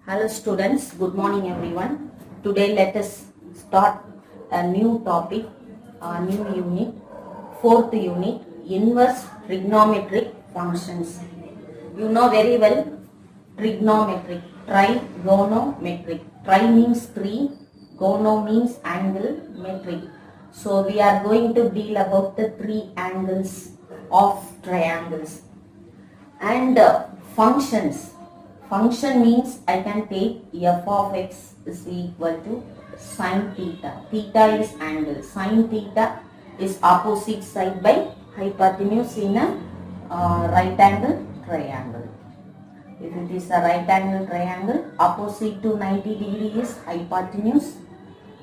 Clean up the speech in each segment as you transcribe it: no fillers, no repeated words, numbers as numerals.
Hello students, good morning everyone. Today let us start a new topic, a new unit, fourth unit, inverse trigonometric functions. You know very well trigonometric, trigonometric. Tri means three, gono means angle, metric. So we are going to deal about the three angles of triangles. And functions. Function means I can take f of x is equal to sine theta. Theta is angle. Sine theta is opposite side by hypotenuse in a right angle triangle. If it is a right angle triangle, opposite to 90 degree is hypotenuse.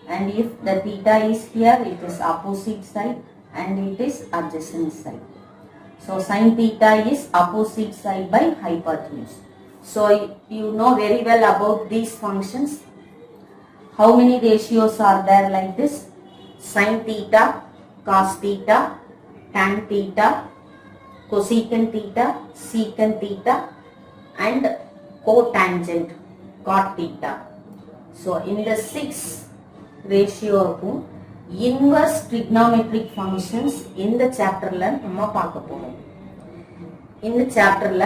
And if the theta is here, it is opposite side and it is adjacent side. So sin theta is opposite side by hypotenuse. So you know very well about these functions. How many ratios are there like this? Sin theta, cos theta, tan theta, cosecant theta, secant theta and cotangent, cot theta. So in the 6 ratio inverse trigonometric functions in the chapter நம்ம பார்க்க போறோம். இந்த chapterல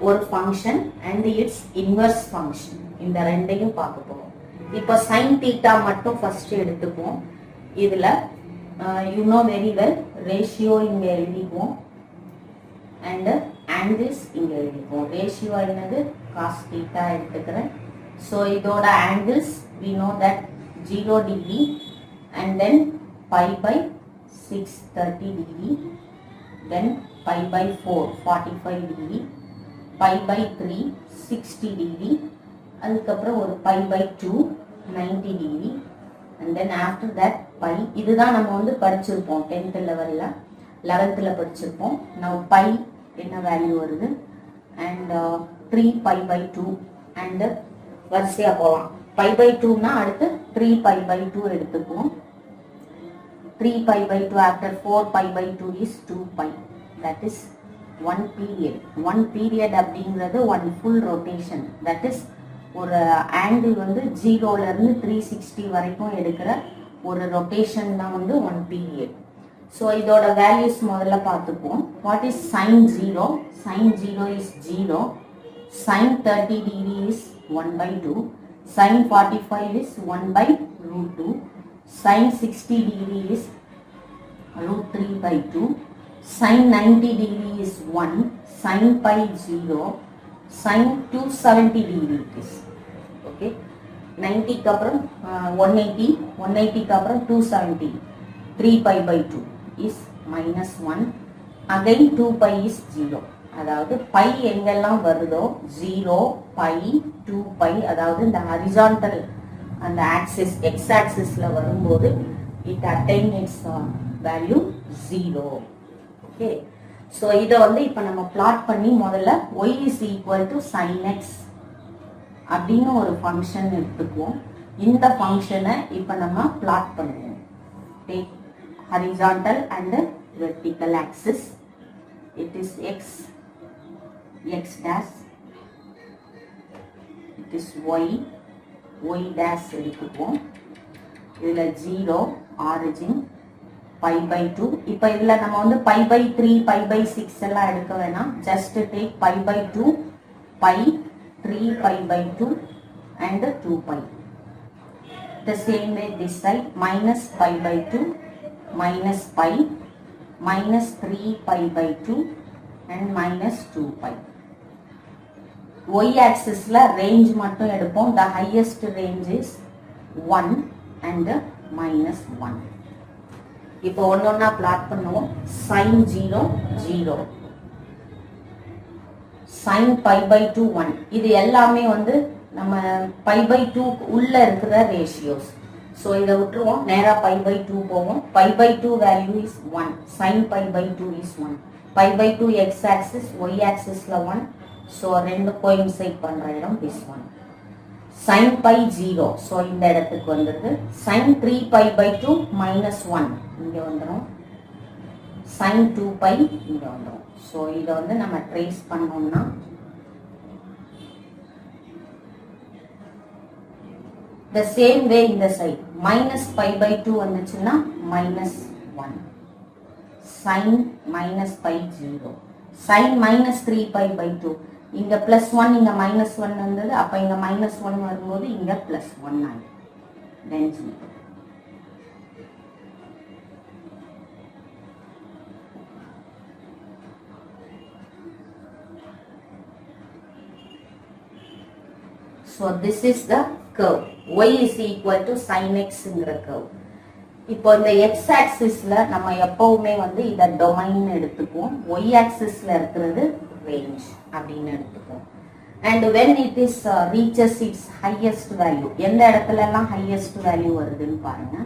ஒரு function and its inverse function இந்த ரெண்டையும் பார்க்க போறோம். இப்போ sin theta மட்டும் first எடுத்துப்போம். இதுல you know very well ratio இங்க எழுதிப்போம் and angles இங்க எழுதிப்போம். ratio என்னது cos theta எடுத்துக்கிறேன். So இதோட angles we know that 0 degree and then pi by 630 degree, then pi by 4 45 degree, pi by 3 60 degree, அதுக்கப்புறம் ஒரு pi by 2 90 degree and then after that pi. இதுதான் நம்ம வந்து படிச்சிருப்போம் 10th லெவல்ல 11th படிச்சிருப்போம். now pi என்ன வேல்யூ வருது and 3 pi by 2 and வரிசையா போலாம். pi by 2 னா அடுத்து 3 pi by 2 எடுத்துப்போம். 3 pi by 2 after 4 pi by 2 is 2 pi. That is one period. One period அப்படிங்கிறது one full rotation. That is ஒரு angle வந்து 0ல இருந்து 360 வரைக்கும் எடுக்கிற ஒரு rotation தான் வந்து one period. So இதோட values முதல்ல பார்த்துப்போம். What is sin 0? Sin 0 is 0. Sin 30 degree is 1 by 2. Sin 45 is 1 by root 2. Sin 60 degree is root 3 by 2. Sin 90 degree is 1. Sin pi 0. Sin 270 degree it is. Okay. 90 க்கு அப்புறம் 180. 180 க்கு அப்புறம் 270. 3 pi by 2 is minus 1. Again 2 pi is 0. அதாவது pi எங்கெல்லாம் வருதோ 0, pi, 2 pi, அதாவது இந்த horizontal அந்த ஆக்சிஸ் எக்ஸ் ஆக்சிஸ்ல வரும்போது it attain it's value 0. Okay. So இதை வந்து இப்போ நம்ம பிளாட் பண்ணி முதல்ல y is equal to sin x அப்படின்னு ஒரு ஃபங்க்ஷன் எடுத்துக்குவோம். இந்த ஃபங்க்ஷனை இப்போ நம்ம பிளாட் பண்ணுவோம். Take horizontal and vertical axis. It is x dash, it is y dash எடுத்துப்போம். இதுல 0 ஆரிஜின் pi by 2. இப்போ இதுல நம்ம வந்து pi by 3 pi by 6 எல்லாம் எடுக்க வேணாம். just take pi by 2 pi 3 pi by 2 and 2 pi. The same way this side minus pi by 2 minus pi minus 3 pi by 2 and minus 2 pi. y axis la range மட்டும் எடுப்போம். the highest range is 1 and minus 1. இப்போ ஒண்ணொண்ணா plot பண்ணுவோம். sin 0 0, sin pi by 2 1. இது எல்லாமே வந்து நம்ம pi by 2 உள்ள இருக்கிற ரேஷியோஸ். ஸோ இதை விட்டுருவோம். நேரா pi by 2 போவோம். pi by 2 value is 1. sin pi by 2 is 1. pi by 2 x axis y axis ல 1. ஸோ ரெண்டு கோயின்சைட் பண்ற இடம் this one. sin pi 0. So இந்த இடத்துக்கு வந்துருக்கு. sin 3 pi by 2 minus 1 இங்க வந்துடும். sin 2 pi இங்க வந்துடும். ஸோ இதை வந்து நம்ம ட்ரேஸ் பண்ணோம்னா The same way in the side minus pi by 2 வந்துச்சுன்னா minus 1. Sin minus pi 0. Sin minus 3 pi by 2. இங்க plus 1 இங்க minus 1 வந்தது. அப்ப இங்க minus 1 வரும்போது இங்க plus 1 ஆகும். Then 0. So this is the curve. Y is equal to sin x ங்கிற curve. இப்போ இந்த x axisல நம்ம எப்பவுமே வந்து இத டொமைன் எடுத்துக்குவோம். Y axisல இருக்கிறது range அப்படின்னு எடுத்துக்குவோம். And when it is reaches its highest value, எந்த இடத்துல எல்லாம் highest value வருதுன்னு பாருங்க.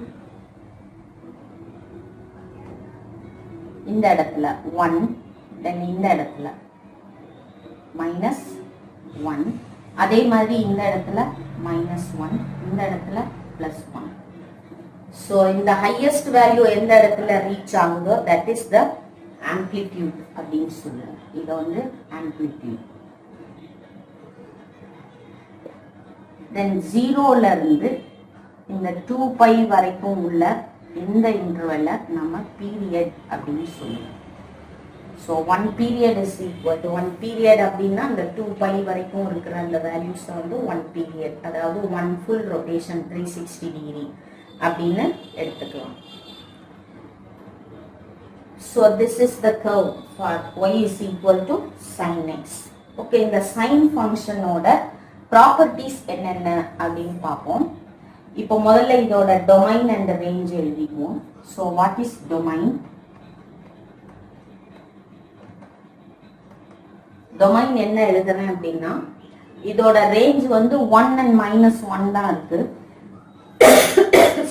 இந்த இடத்துல 1, then இந்த இடத்துல minus 1. அதே மாதிரி இந்த இடத்துல -1, இந்த இடத்துல +1. So இந்த highest value எந்த இடத்துல ரீச் ஆகுதோ that is the amplitude அப்படின்னு சொல்லுங்க. இது வந்து amplitude. Then 0ல இருந்து இந்த 2π வரைக்கும் உள்ள இந்த இன்டர்வல்ல நம்ம பீரியட் அப்படின்னு சொல்லுவோம். So 1 period is equal to 1 period அப்படின்னா அந்த 2π வரைக்கும் இருக்கிற அந்த வேல்யூஸ் வந்து 1 period, அதாவது 1 full rotation 360 degree அப்படின்னு எடுத்துக்கலாம். So this is the curve for y is equal to sin x. Okay, இந்த sin function ஓட properties என்னென்ன அப்படின்னு பார்ப்போம். இப்போ முதல்ல இதோட domain and range எழுதிக்குவோம். So what is domain? Domain என்ன எழுதுறேன் அப்படின்னா இதோட ரேஞ்ச் வந்து 1 and -1 தான் இருக்கு.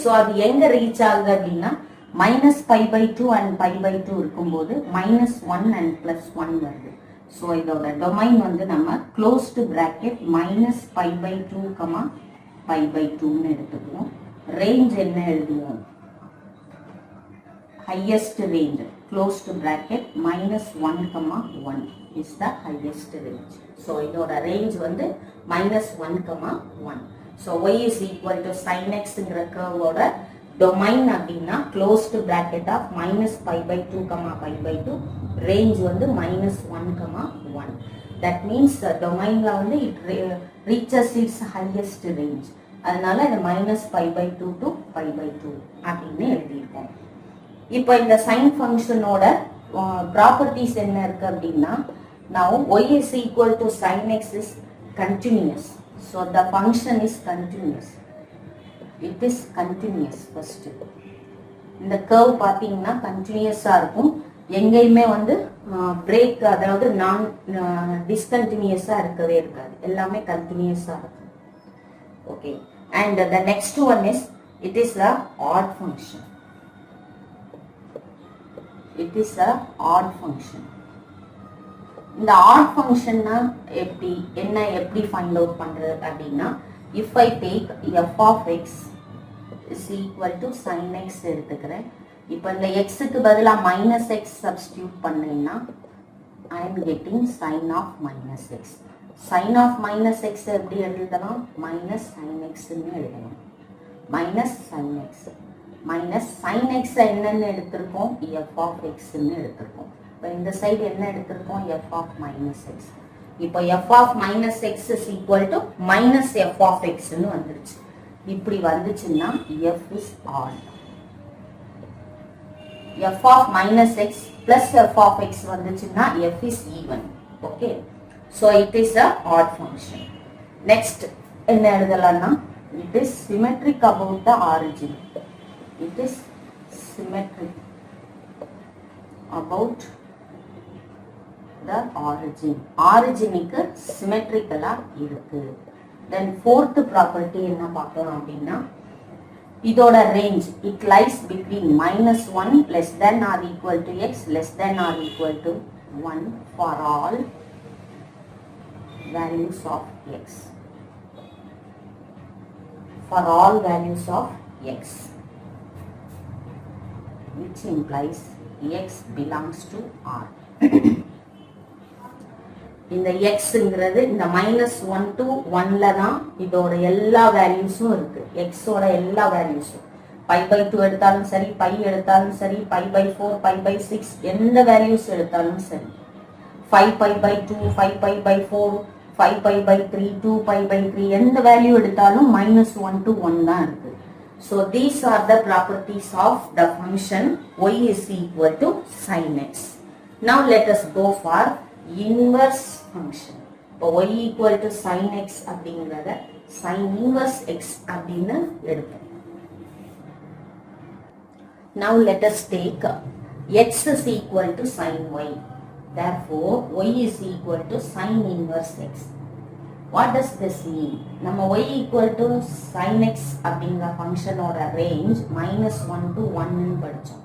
ஸோ அது எங்க ரீச் ஆகுது அப்படின்னா -π/2 and π/2 இருக்கும்போது -1 and +1 வருது. ஸோ இதோட டொமைன் வந்து நம்ம க்ளோஸ்டு பிராக்கெட் -π/2, π/2ன்னு எடுத்துக்குவோம். ரேஞ்ச் என்ன எழுதுவோம்? highest range closed bracket -1, 1 is the highest range. So இதோட range வந்து -1, 1. So y is equal to sin x ங்கிற curve ஓட domain அப்படின்னா closed bracket of -π/2, π/2, range வந்து -1, 1. That means domainல வந்து it reaches its highest range. அதனால இது -π/2 to π/2 அப்படின்னு எழுதியிருக்கோம். இப்போ இந்த sin ஃபங்க்ஷனோட ப்ராப்பர்ட்டிஸ் என்ன இருக்கு அப்படின்னா now y is equal to sin x is continuous. So the function is continuous. It is continuous first. இந்த curve பாத்தீங்கன்னா கண்டினியூஸா இருக்கும். எங்கேயுமே வந்து பிரேக் அதாவது நான் டிஸ்கண்டினியூஸா இருக்கவே இருக்காது. எல்லாமே கண்டினியூஸா இருக்கும். Okay. And the next one is it is a odd function. It is a odd function. இந்த odd function எப்படி find out பண்றது அப்படின்னா if I take f of x is equal to sin x எடுத்துக்கிறேன். இப்போ இந்த x க்கு பதிலா -x substitute பண்ணேன்னா I am getting sin of -x. sin of -x எப்படி எழுதலாம்? -sin x ன்னு எழுதலாம். -sin x sin x என்னன்னு எடுத்திருக்கோம்? f of x ன்னு எடுத்திருக்கோம். இப்போ இந்த சைடு என்ன எடுத்திருக்கோம்? f of -x. இப்போ f of -x is equal to -f of x ன்னு வந்துருச்சு. இப்படி வந்துச்சுன்னா f is odd. f of -x plus f of x வந்துச்சுன்னா f is even. Okay. So it is a odd function. Next என்ன எழுதலாம்னா it is symmetric about the origin. It is symmetric about the origin. Originக்கு symmetrically இருக்கு. Then fourth property என்ன பார்க்கலாம் அப்படின்னா இதோட range it lies between -1 less than or equal to x less than or equal to 1 for all values of x. For all values of x, which implies x belongs to R. இந்த xங்கிறது இந்த -1 to 1ல தான் இதோட எல்லா வேல்யூஸும் இருக்கு. x ஓட எல்லா வேல்யூஸும் π/2 எடுத்தாலும் சரி, π எடுத்தாலும் சரி, π/4, π/6 எந்த வேல்யூஸ் எடுத்தாலும் சரி, 5π/2, 5π/4, 5π/3, 2π/3 எந்த வேல்யூ எடுத்தாலும் -1 to 1 தான் இருக்கு. So these are the properties of the function y is equal to sin x. Now let us go for inverse function. இப்போ y equal to sin x அப்படிங்கறத sin inverse x அப்படின்னு எடுப்போம். Now let us take x is equal to sin y. Therefore y is equal to sin inverse x. What does this mean? நம்ம y equal to sin x அப்படிங்கிற ஃபங்க்ஷனோட range -1 to 1 ன்னு படிச்சோம்.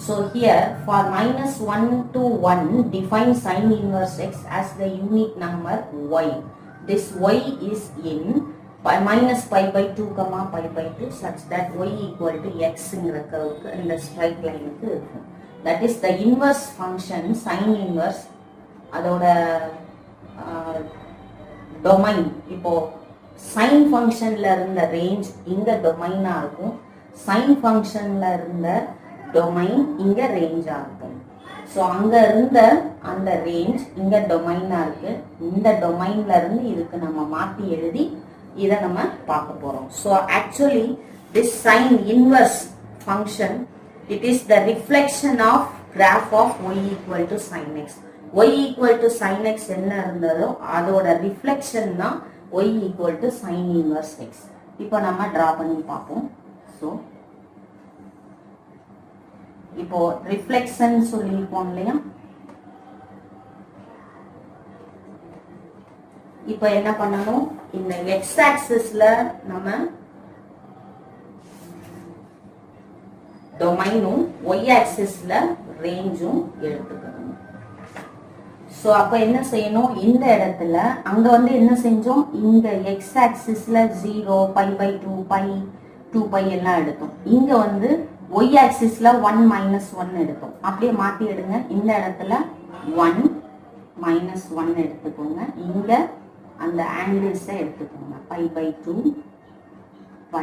So here for -1 to 1 define sin inverse x as the unit number y. This y is in -π/2, π/2 such that y equal to x ங்கிற கர்வுக்கு இந்த straight லைனுக்கு இருக்கும். That is the inverse function sin inverse அதோட domain. இப்போ sin ஃபங்க்ஷன்ல இருந்த range இங்க டொமைனா இருக்கும், sin ஃபங்க்ஷன்ல இருந்த டொமைன் இங்க ரேஞ்சா இருக்கும். ஸோ அங்க இருந்த அந்த ரேஞ்ச் இங்க டொமைனா இருக்கு. இந்த டொமைன்ல இருந்து இதுக்கு நம்ம மாத்தி எழுதி இதை நம்ம பார்க்க போறோம். So actually this sin inverse function it is the reflection of graph of y equal to sin x. y equal to sin x என்ன இருந்ததோ அதோட ரிஃப்ளெக்ஷன் தான் y equal to sin inverse x. இப்போ நம்ம டிரா பண்ணி பார்ப்போம். So இப்போ reflection சொல்லியிருப்போம் இல்லையா, இப்போ என்ன பண்ணணும், இந்த x ஆக்சிஸ்ல நம்ம டொமைனும் y ஆக்சிஸ்ல ரேஞ்சும் எடுத்துக்கணும். ஸோ அப்போ என்ன செய்யணும், இந்த இடத்துல அங்க வந்து என்ன செஞ்சோம், இங்க x ஆக்சிஸ்ல 0, π/2, π, 2π எல்லாம் எடுத்தோம். இங்க வந்து y ஆக்சிஸ்ல 1 -1 எடுத்தோம். அப்படியே மாத்தி எடுங்க. இந்த இடத்துல 1 -1 எடுத்துக்கோங்க. இங்க அந்த ஆங்கிள்ஸை எடுத்துக்கோங்க. π/2, π,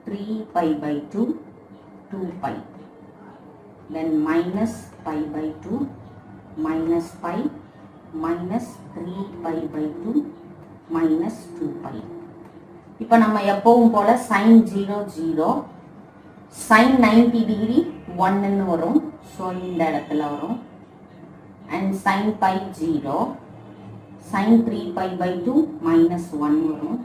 3π/2, 2π, then -π/2, -π, -3π/2, -2π. இப்போ நம்ம எப்பவும் போல sin 0 0, sin 90 டிகிரி 1ன்னு வரும். ஸோ இந்த இடத்துல வரும். அண்ட் sin π 0, sin 3π/2 -1 வரும்.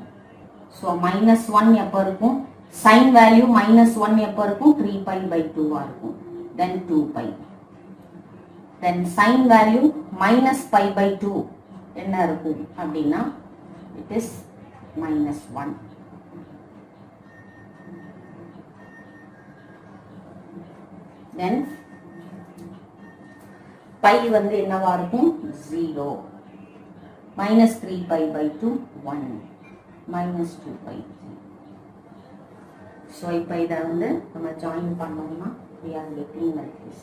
ஸோ -1 எப்போ இருக்கும், sin வேல்யூ -1 எப்போ இருக்கும், 3π/2 இருக்கும். தென் 2π. தென் sin வேல்யூ -π/2 என்ன இருக்கும் அப்படின்னா இட் இஸ் -1. தென் π வந்து என்னவா இருக்கும், 0, -3π/2 1, -2π. ஸோ இப்போ இதை வந்து நம்ம ஜாயின் பண்ணோம்னா we are getting like this.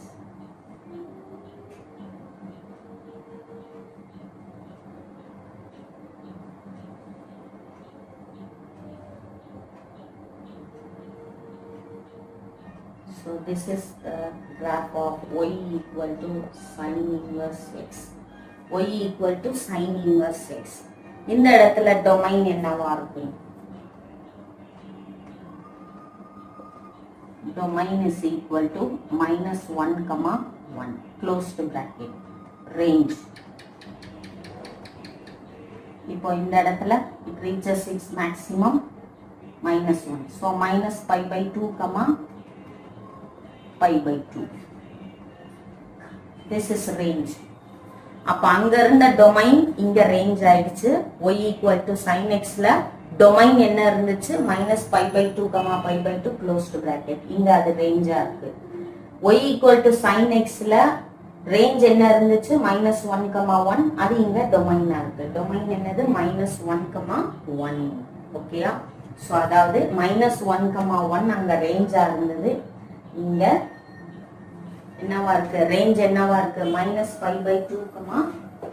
So this is the graph of y equal to sin inverse x. y equal to sin inverse x. இந்த இடத்துல டொமைன் என்னவா இருக்கும், domain is equal to -1, 1, closed bracket, range. இப்போ இந்த இடத்துல it reaches its maximum -1. So -π/2, π/2. This is range. அப்ப அங்க இருந்த டொமைன் இங்க ரேஞ்ச் ஆயிடுச்சு. y equal to sin x ல டொமைன் என்ன இருந்துச்சு, -π/2, π/2, closed bracket. இங்க அது ரேஞ்சா இருக்கு. y equal to sin x ல ரேஞ்ச் என்ன இருந்துச்சு, -1, 1, அது இங்க டொமைனா இருக்கு. டொமைன் என்னது, -1, 1. ஓகேயா? சோ அதாவது -1, 1 அங்க ரேஞ்சா இருந்தது. இங்க என்னவா இருக்கு, ரேஞ்ச் என்னவா இருக்கு, -π/2,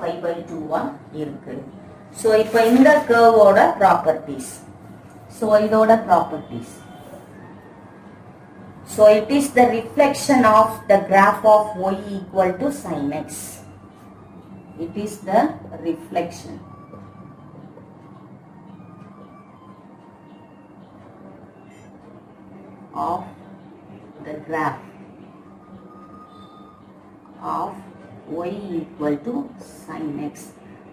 pi by 2 இருக்கு. So இப்போ இந்த curve ஓட properties. So இதோட properties. So it is the reflection of the graph of y equal to sin x. It is the reflection of the graph of y equal to sin x.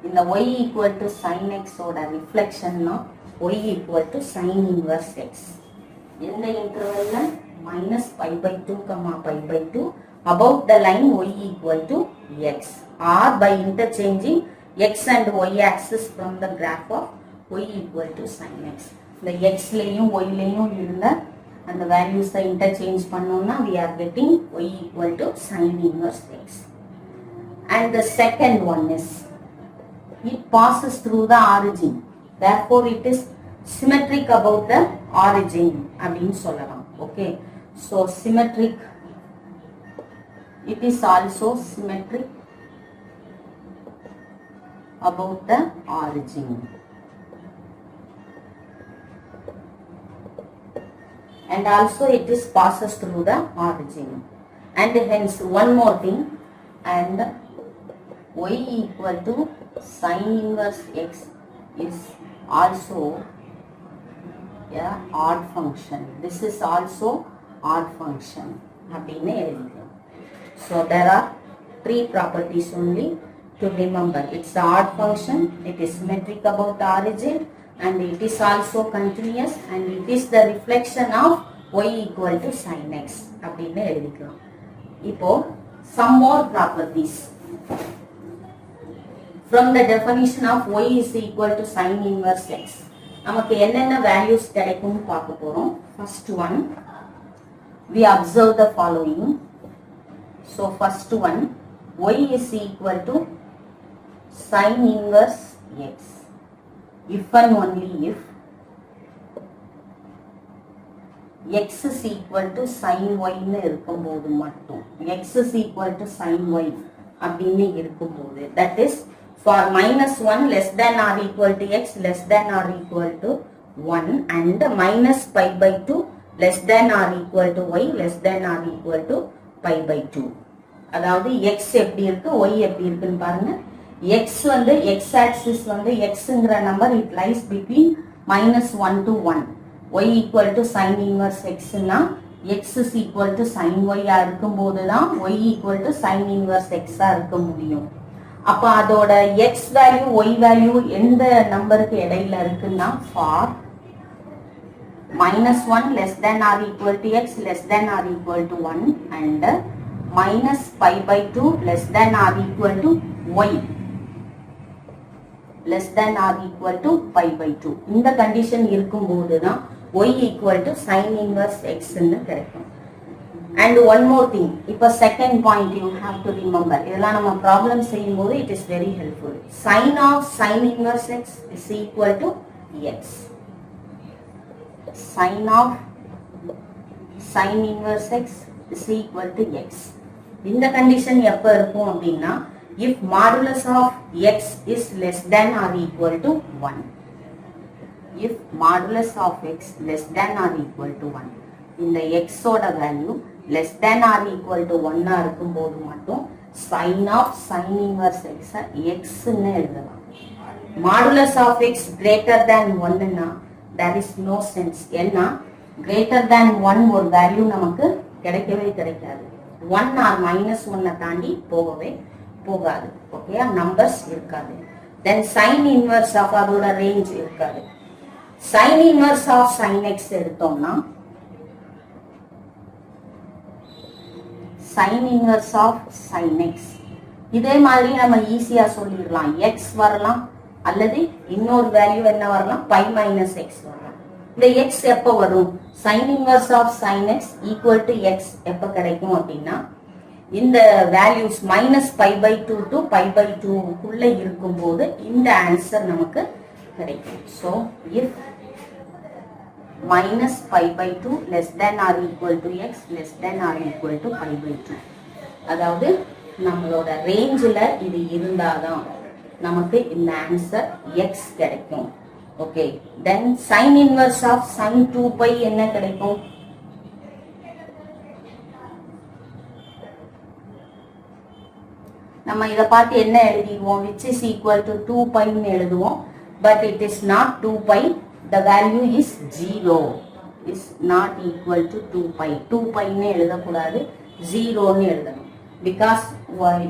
In the y equal to sin x oda reflection na y equal to sin inverse x. In the interval la minus pi by 2 comma pi by 2 above the line y equal to x, or by interchanging x and y axis from the graph of y equal to sin x. The x layum y layum irundha and the values interchange pannona we are getting y equal to sin inverse x. And the second one is it passes through the origin, therefore it is symmetric about the origin அப்படினு சொல்லலாம். Okay, so symmetric, it is also symmetric about the origin. And also it is passes through the origin. And hence one more thing, and y equal to sin inverse x is also a odd function. This is also odd function. So there are three properties only to remember. It's the odd function, it is symmetric about the origin, and it is also continuous, and it is the reflection of y equal to sin x. Now some more properties. From the definition of y is equal to sin inverse x, நமக்கு என்னென்ன values கிடைக்கும்னு பார்க்க போறோம். First one, we observe the following. So first one, y is equal to sin inverse x if and only if x is equal to sin y ன்னு இருக்கும்போது மட்டும். X is equal to sin y அப்படின்னு இருக்கும்போது, that is for minus 1 less than or equal to x less than or equal to 1 and minus pi by 2 less than or equal to y less than or equal to pi by 2. அதாவது x எப்படி இருக்கு y எப்படி இருக்குன்னு பாருங்க. x வந்து x axis வந்து xங்கிற number it lies between minus 1 to 1. y equal to sin inverse x னா x is equal to sin y ஆ இருக்கும்போது தான் y equal to sin inverse x ஆ இருக்க முடியும். அப்ப அதோட x வேல்யூ y வேல்யூ எந்த நம்பருக்கு இடையில இருக்குன்னா for minus 1 less than or equal to x less than or equal to 1 and minus pi by 2 less than or equal to y less than or equal to pi by 2. இந்த condition இருக்கும்போது தான் y equal to sin inverse x ன்னு கிடைக்கும். And one more thing, இப்போ second point you have to remember, இதெல்லாம் நம்ம problem செய்யும்போது it is very helpful. Sin of sin inverse x is equal to x. Sin of sin inverse x is equal to x. இந்த condition எப்ப இருக்கும் அப்படின்னா if modulus of x is less than or equal to 1. If modulus of x less than or equal to 1. இந்த x ஓட value less than or equal to 1 ஆ இருக்கும்போது மட்டும் sin of sin inverse x x ன்னு எழுதலாம். Modulus of x greater than 1 னா there is no sense. ஏன்னா greater than 1 ஒரு value நமக்கு கிடைக்கவே கிடைக்காது. 1 or minus 1 தாண்டி போகவே போகாது. ஓகே, நம்பர்ஸ் இருக்காது. Then sin inverse of அதோட ரேஞ்ச் இருக்காது. sin inverse of sin x எடுத்தோம்னா sin inverse of sin x இதே மாதிரி நம்ம ஈஸியா சொல்லிடலாம். x வரலாம் அல்லது இன்னொரு வேல்யூ என்ன வரலாம், pi minus x வரலாம். இந்த x எப்ப வரும், sin inverse of sin x equal to x எப்ப கிடைக்கும் அப்படின்னா இந்த values minus pi by 2 to pi by 2 குள்ள இருக்கும்போது இந்த ஆன்சர் நமக்கு கிடைக்கும். So if minus pi by 2 less than or equal to x less than or equal to pi by 2, அதாவது நம்மளோட ரேஞ்சில் இது இருந்தாதான் நமக்கு இந்த ஆன்சர் x கிடைக்கும். Okay, then sin inverse of sin 2 pi என்ன கிடைக்கும்? நம்ம இத பார்த்து என்ன எழுதிடுவோம்? which is equal to 2 pi ன்னு எழுதுவோம். but it is not 2 pi, the value is 0, is not equal to 2 pi. 2 pi ன்னு எழுதக்கூடாது, 0 ன்னு எழுதணும். because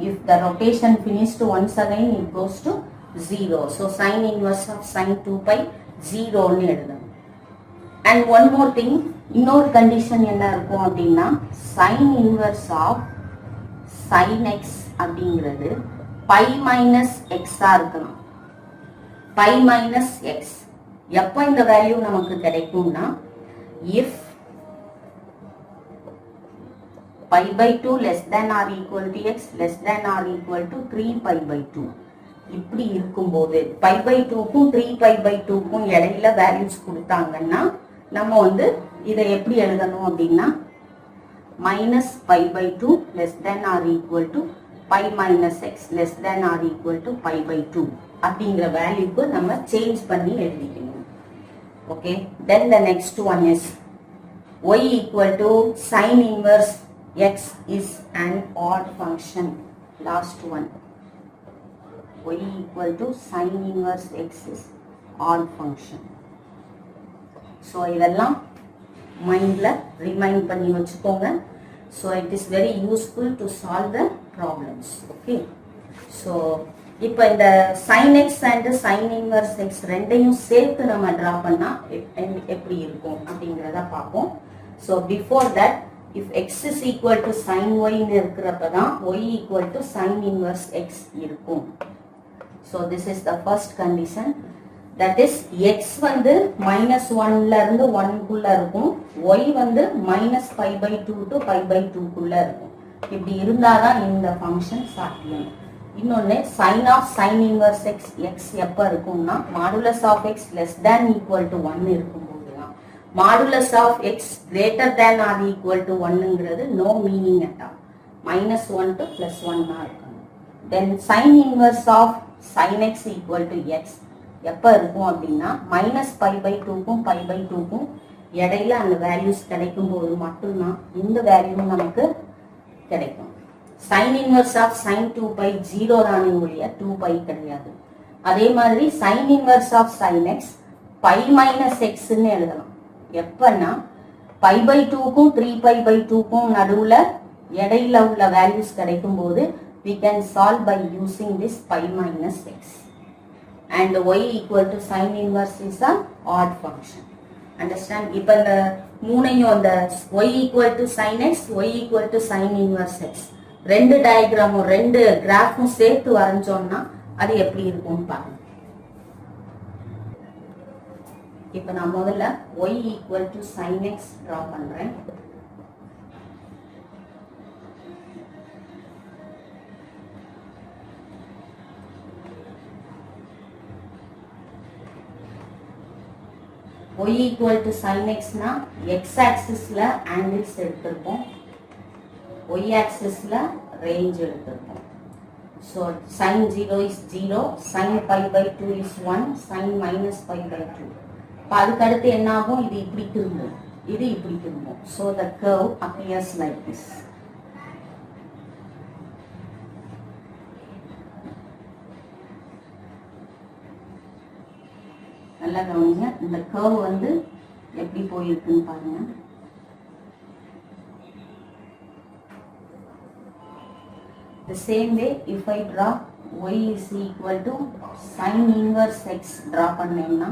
if the rotation finished once again it goes to 0. so sin inverse of sin 2 pi 0 ன்னு எழுதணும். and one more thing, இன்னொரு condition என்ன இருக்கும் அப்படின்னா sin inverse of sin x அப்படிங்கிறது pi minus x ஆ இருக்கணும். pi minus x எப்ப இந்த வேல்யூ நமக்கு கிடைக்கும்னா if pi by 2 less than or equal to x less than or equal to 3 pi by 2 இப்படி இருக்கும்போது pi by 2 க்கும் 3 pi by 2 க்கும் இடையில வேல்யூஸ் கொடுத்தாங்கன்னா நம்ம வந்து இதை எப்படி எழுதணும் அப்படின்னா minus pi by 2 less than or equal to pi minus x less than or equal to pi by 2 அப்படிங்கிற வேல்யூக்கு நம்ம சேஞ்ச் பண்ணி எழுதிக்கணும். Okay, then the next one is y equal to sin inverse x is an odd function. last one, y equal to sin inverse x is odd function. so இதெல்லாம் மைண்ட்ல remind பண்ணி வச்சுக்கோங்க. so it is very useful to solve the problems. okay, so இப்போ இந்த sin x and sin inverse x ரெண்டையும் சேர்த்து நம்ம draw பண்ணா எப்படி இருக்கும் அப்படிங்கறத பார்ப்போம். so before that, if x is equal to sin y ன்னு இருக்கிறப்ப தான் y equal to sin inverse x இருக்கும். so this is the first condition, that is x வந்து -1 ல இருந்து 1 குள்ள இருக்கும், y வந்து -pi by 2 to pi by 2 குள்ள இருக்கும். இப்படி இருந்தாதான் இந்த ஃபங்க்ஷன் சாத்தியம். இன்னொன்னு sin of sin inverse x x எப்ப இருக்கும்னா modulus of x less than equal to 1 இருக்கும்போது தான். modulus of x greater than or equal to 1ங்கிறது no meaning at all, -1 to +1 தான் இருக்கும். then sin inverse of sin x equal to x எப்ப இருக்கும் அப்படின்னா -pi by 2 க்கும் pi by 2 க்கும் இடையில அந்த வேல்யூஸ் கிடைக்கும் போது மட்டும்தான் இந்த வேல்யூ நமக்கு கிடைக்கும். sin inverse of sin 2 pi 0 தானே ஒழிய 2 pi கிடையாது. அதே மாதிரி sin inverse of sin x pi minus x ன்னு எழுதலாம். எப்பன்னா pi by 2 க்கும் 3 pi by 2 க்கும் நடுவுல இடையில உள்ள வேல்யூஸ் கிடைக்கும் போது we can solve by using this pi minus x. and y equal to sin inverse is a odd function. understand? இப்போ இந்த மூணையும் அந்த y equal to sin x y equal to sin inverse x ரெண்டு டயக்ராமும் ரெண்டு கிராஃபும் சேர்த்து வரைஞ்சோம்னா அது எப்படி இருக்கும்னு பாருங்க. இப்போ நான் முதல்ல y equal to sin x draw பண்றேன். y equal to sin x னா x axisல angles எடுத்திருப்போம், y axisல range எடுத்திருப்போம். so sin 0 is 0, sin pi by 2 is 1, sin minus pi by 2. அதுக்கு அடுத்து என்ன ஆகும்? இது இப்படி திரும்பும், இது இப்படி திரும்பும். so the curve appears like this. நல்லா கவனிங்க, இந்த கர்வ் வந்து எப்படி போயிருக்குன்னு பாருங்க. the same way if I draw y is equal to sin inverse x draw பண்ணேன்னா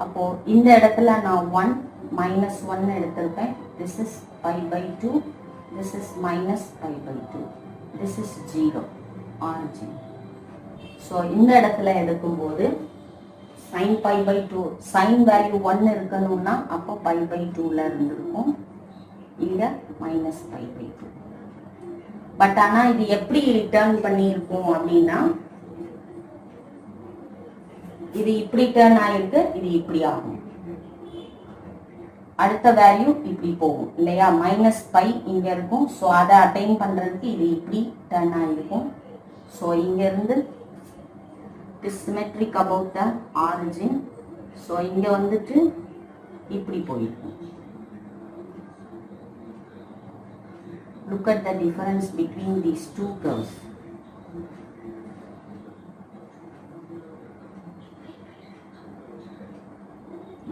அப்போ இந்த இடத்துல நான் 1 -1 எடுத்திருப்பேன். this is pi by 2, this is minus pi by 2, this is 0 origin. so இந்த இடத்துல எடுக்கும்போது sin pi by 2 sin value 1 இருக்கணும்னா அப்போ pi by 2 ல இருந்திருக்கும், இங்க minus pi by 2. பட் ஆனா இது எப்படி ரிட்டர்ன் பண்ணியிருக்கும் அப்படின்னா இது இப்படி டர்ன் ஆயிருக்கு, இது இப்படி ஆகும். அடுத்த வேல்யூ இப்படி போகும் இல்லையா, மைனஸ் பை இங்க இருக்கும். ஸோ அதை அட்டைன் பண்றதுக்கு இது இப்படி டர்ன் ஆகிருக்கும். ஸோ இங்க இருந்து symmetric about the origin. So இங்க வந்துட்டு இப்படி போயிருக்கும். Look at the difference between these two curves.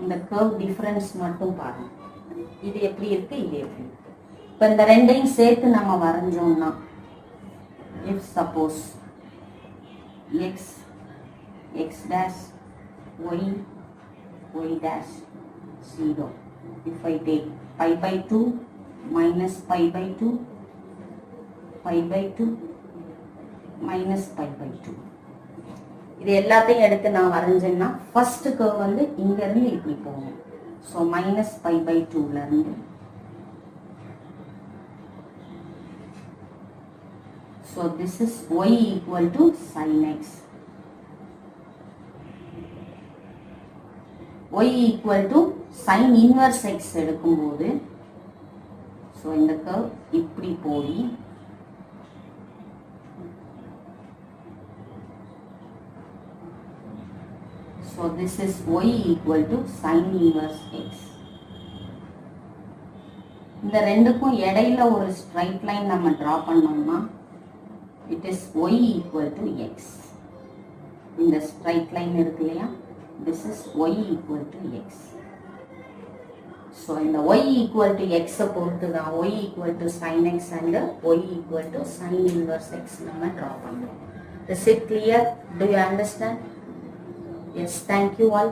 இந்த curve difference மட்டும் பாருங்க. இது எப்படி இருக்கு, இது எப்படி இருக்கு. இப்போ இந்த ரெண்டையும் சேர்த்து நம்ம வரைஞ்சோம்னா, if suppose x x dash y y dash 0, if I take pi by 2 minus pi by 2 pi by 2 minus pi by 2, இது எல்லாத்தையும் எடுத்து நான் வரைஞ்சேன்னா ஃபர்ஸ்ட் கர்வ் வந்து இங்க இருந்து இப்படி போகும். ஸோ மைனஸ் பை பை 2ல இருந்து, so this is y equal to sin x. y equal to sin inverse x எடுக்கும்போது, ஸோ இந்த கர்வ் இப்படி போய் so this is y equal to sin inverse x. இந்த ரெண்டுக்கும் இடையில ஒரு ஸ்ட்ரைட் லைன் நம்ம டிரா பண்ணோம்னா it is y equal to x. இந்த ஸ்ட்ரைட் லைன் இருக்கு இல்லையா, this is y equal to x. so இந்த y equal to x பொறுத்து தான் y equal to sin x and y equal to sin inverse x நம்ம draw பண்றோம். Is it clear? Do you understand? Yes, thank you all.